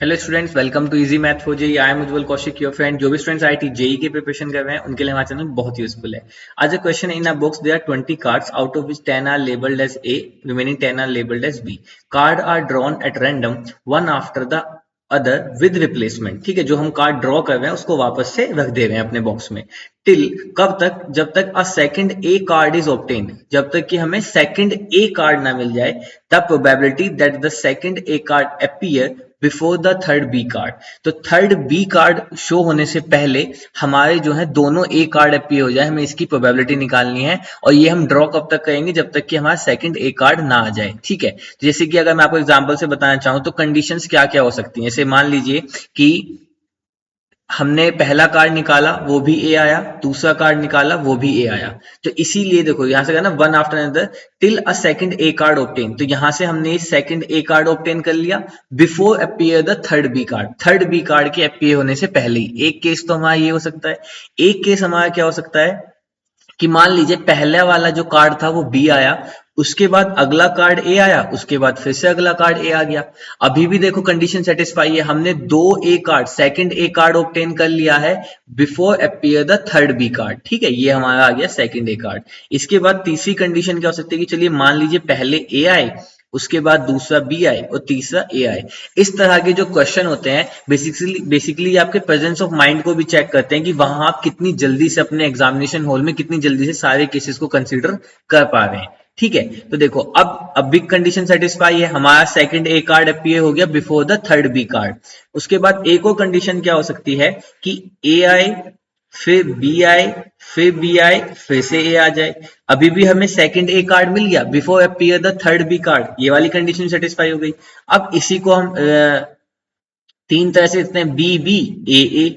Hello students, welcome to easy math for JEE. I am Ujjwal Kaushik, your friend. जो भी students IIT JEE के preparation कर रहे हैं उनके लिए हमारा चैनल बहुत यूजफुल है। आज a question in a box, there are 20 cards out of which 10 are labelled as A, remaining 10 are labelled as B. Card are drawn at random one after the other with replacement. ठीक है, जो हम card draw कर रहे हैं उसको वापस से रख दे रहे हैं अपने बॉक्स में। टिल कब तक? जब तक a second A card is obtained, जब तक कि हमें सेकंड ए कार्ड ना मिल जाए। The probability that the second A card appear before the third B card. तो थर्ड बी कार्ड शो होने से पहले हमारे जो है दोनों ए कार्ड अपीयर हो जाए, हमें इसकी प्रोबेबिलिटी निकालनी है। और ये हम ड्रॉ कब तक करेंगे? जब तक कि हमारा सेकंड ए कार्ड ना आ जाए। ठीक है, तो जैसे कि अगर मैं आपको एग्जांपल से बताना चाहूं तो कंडीशंस क्या क्या हो सकती हैं। जैसे मान लीजिए कि हमने पहला कार्ड निकाला, वो भी ए आया, दूसरा कार्ड निकाला, वो भी ए आया। तो इसीलिए देखो यहां से कहना one after another till a second A card obtain. तो यहां से हमने सेकंड ए कार्ड ऑब्टेन कर लिया before appear the third B card. Third B card के अपीयर होने से पहले ही। एक केस तो हमारा ये हो सकता है। एक केस हमारा क्या हो सकता है कि मान लीजिए पहला वाला जो कार्ड था वो बी आया, उसके बाद अगला कार्ड ए आया, उसके बाद फिर से अगला कार्ड ए आ गया। अभी भी देखो कंडीशन सेटिस्फाई है, हमने दो A card, second A card obtain कर लिया है before appear the third B card. ठीक है, ये हमारा आ गया सेकंड ए कार्ड। इसके बाद तीसरी कंडीशन क्या हो सकती है कि चलिए मान लीजिए पहले ए आए, उसके बाद दूसरा बी आए और तीसरा ए आए। इस तरह के जो क्वेश्चन होते हैं बेसिकली आपके प्रेजेंस ऑफ माइंड को भी चेक करते हैं कि वहां आप कितनी जल्दी से अपने एग्जामिनेशन हॉल में कितनी जल्दी से सारे केसेस को कंसीडर कर पा रहे हैं। ठीक है, तो देखो अब बिग कंडीशन सेटिस्फाई है, हमारा सेकंड ए कार्ड अपीयर हो गया before the third B card. उसके बाद एक और कंडीशन क्या हो सकती है कि ए आए, फिर बी आए, फिर बी आए, फिर से ए आ जाए। अभी भी हमें सेकंड ए कार्ड मिल गया before appear the third B card, ये वाली कंडीशन सेटिस्फाई हो गई। अब इसी को हम तीन तरह से लिखते हैं, बी बी ए ए।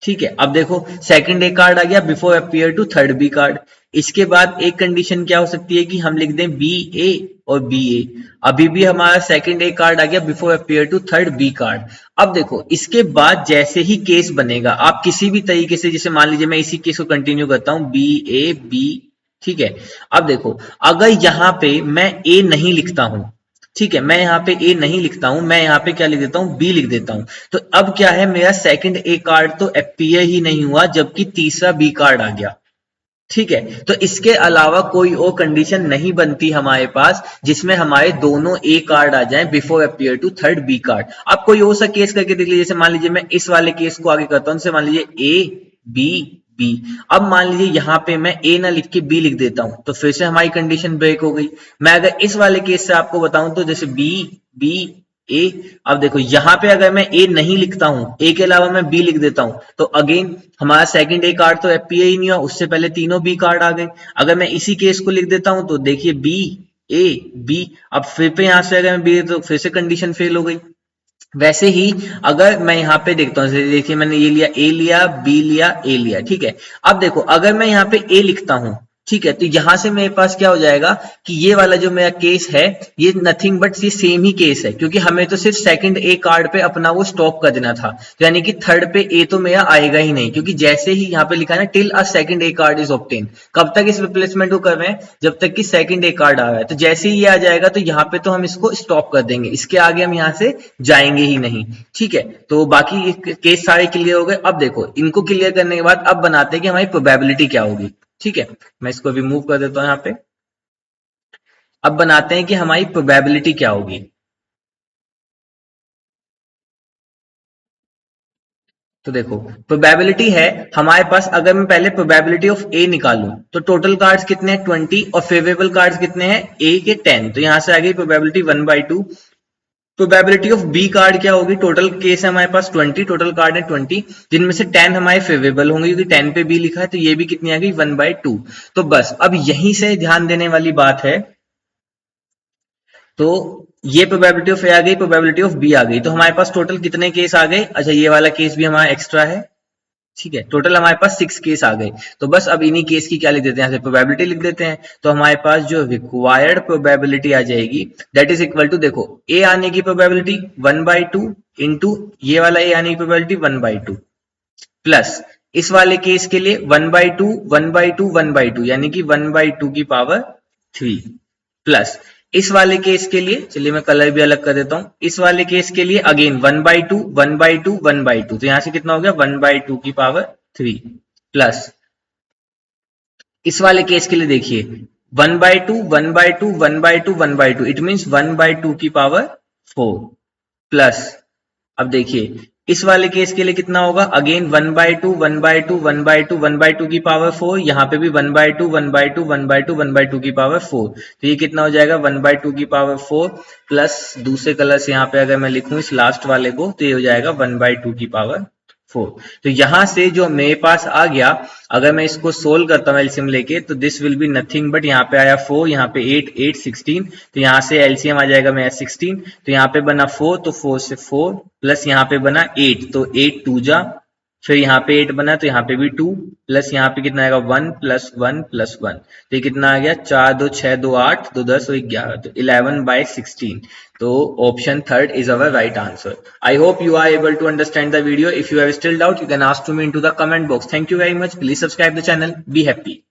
ठीक है, अब देखो सेकंड ए कार्ड आ गया before appear to third B card. इसके बाद एक कंडीशन क्या हो सकती है कि हम लिख दें बी ए और बी ए। अभी भी हमारा सेकंड ए कार्ड आ गया before appear to third B card. अब देखो इसके बाद जैसे ही केस बनेगा, आप किसी भी तरीके से, जैसे मान लीजिए मैं इसी केस को कंटिन्यू करता हूं, बी ए बी। ठीक है, अब देखो अगर यहां पे मैं ए नहीं लिखता हूं, ठीक है, मैं यहाँ पे ए नहीं लिखता हूं, मैं यहाँ पे क्या लिख देता हूं? बी लिख देता हूं। तो अब क्या है, मेरा सेकंड ए कार्ड तो अपीयर ही नहीं हुआ, जबकि तीसरा बी कार्ड आ गया। ठीक है, तो इसके अलावा कोई और कंडीशन नहीं बनती हमारे पास जिसमें हमारे दोनों ए कार्ड आ जाएं before appear to third B card. अब कोई और सा केस करके देख लीजिए, जैसे मान लीजिए मैं इस वाले केस को आगे करता हूं, जैसे मान लीजिए ए बी बी। अब मान लीजिए यहां पे मैं ए ना लिख के बी लिख देता हूं, तो फिर से हमारी कंडीशन ब्रेक हो गई। मैं अगर इस वाले केस से आपको बताऊं तो जैसे बी बी ए। अब देखो यहां पे अगर मैं ए नहीं लिखता हूं, ए के अलावा मैं बी लिख देता हूं, तो अगेन हमारा सेकंड ए कार्ड तो अपीयर ही नहीं हुआ, उससे पहले तीनों बी कार्ड आ गए। अगर मैं इसी केस को लिख देता हूं तो देखिए बी ए बी। अब फिर पे यहां से अगर मैं बी तो फिर से कंडीशन फेल हो गई। वैसे ही अगर मैं यहाँ पे देखता हूँ, देखिए मैंने ये लिया, ए लिया, बी लिया, ए लिया। ठीक है, अब देखो अगर मैं यहाँ पे ए लिखता हूं, ठीक है, तो यहां से मेरे पास क्या हो जाएगा कि ये वाला जो मेरा केस है ये नथिंग बट ये सेम ही केस है, क्योंकि हमें तो सिर्फ सेकंड ए कार्ड पे अपना वो स्टॉप कर देना था। तो यानी कि थर्ड पे ए तो मेरा आएगा ही नहीं, क्योंकि जैसे ही यहाँ पे लिखा है ना till a second A card is obtain, कब तक इस रिप्लेसमेंट को कर रहे हैं? जब तक कि सेकंड ए कार्ड आ रहा है। तो जैसे ही ये आ जाएगा तो यहाँ पे तो हम इसको स्टॉप कर देंगे, इसके आगे हम यहाँ से जाएंगे ही नहीं। ठीक है, तो बाकी केस सारे क्लियर हो गए। अब देखो इनको क्लियर करने के बाद अब बनाते हैं कि हमारी प्रोबेबिलिटी क्या होगी। ठीक है, मैं इसको अभी मूव कर देता हूं यहाँ पे। अब बनाते हैं कि हमारी प्रोबेबिलिटी क्या होगी। तो देखो प्रोबेबिलिटी है हमारे पास, अगर मैं पहले प्रोबेबिलिटी ऑफ ए निकालूं तो टोटल कार्ड्स कितने हैं? 20, और फेवरेबल कार्ड्स कितने हैं? ए के 10। तो यहां से आ गई probability 1/2। Probability of B card क्या होगी? टोटल केस है हमारे पास 20, टोटल कार्ड है 20, जिनमें से 10 हमारे फेवरेबल होंगे क्योंकि 10 पे बी लिखा है, तो ये भी कितनी आ गई? 1/2। तो बस अब यहीं से ध्यान देने वाली बात है, तो ये प्रोबेबिलिटी ऑफ ए आ गई, प्रोबेबिलिटी ऑफ बी आ गई, तो हमारे पास टोटल कितने केस आ गए? अच्छा, ये वाला केस भी हमारा एक्स्ट्रा है। ठीक है, टोटल हमारे पास 6 केस आ गए। तो बस अब इन्हीं केस की क्या लिख देते हैं? यहाँ से प्रोबेबिलिटी लिख देते हैं। तो हमारे पास जो रिक्वायर्ड प्रोबेबिलिटी आ जाएगी दैट इज इक्वल टू, देखो ए आने की प्रोबेबिलिटी 1/2 इंटू ये वाला ए आने की प्रोबेबिलिटी 1/2 प्लस इस वाले केस के लिए 1/2 1/2 1/2 यानी कि 1/2 की पावर 3 प्लस इस वाले केस के लिए चलिए मैं कलर भी अलग कर देता हूं। इस वाले केस के लिए अगेन 1/2 1/2 1/2, तो यहां से कितना हो गया 1/2 की पावर 3 प्लस इस वाले केस के लिए देखिए 1/2 1/2 1/2 1/2, इट मीन्स 1/2 की पावर 4 प्लस अब देखिए इस वाले केस के लिए कितना होगा अगेन 1/2 1/2 1/2 1/2 की पावर 4, यहाँ पे भी 1/2 1/2 1/2 1/2 की पावर 4, तो ये कितना हो जाएगा 1/2 की पावर 4 प्लस दूसरे कलर से यहाँ पे अगर मैं लिखूं इस लास्ट वाले को तो ये हो जाएगा 1/2 की पावर 4। तो यहां से जो मेरे पास आ गया, अगर मैं इसको सोल्व करता हूं एलसीएम लेके, तो this will be nothing but यहाँ पे आया 4, यहाँ पे 8 8 16, तो यहाँ से एलसीएम आ जाएगा मेरा 16, तो यहाँ पे बना 4, तो 4 से 4 प्लस यहाँ पे बना 8, तो 8 2 जा, फिर यहाँ पे 8 बना तो यहाँ पे भी 2 प्लस यहाँ पे कितना आएगा 1 प्लस 1 प्लस 1, तो ये कितना आ गया 4 2 6 2 8 2 10 और 11, तो 11/16। तो option third is our right answer. I hope you are able to understand the video. If you have still doubt, you can ask to me into the comment box. Thank you very much. Please subscribe the channel. Be happy.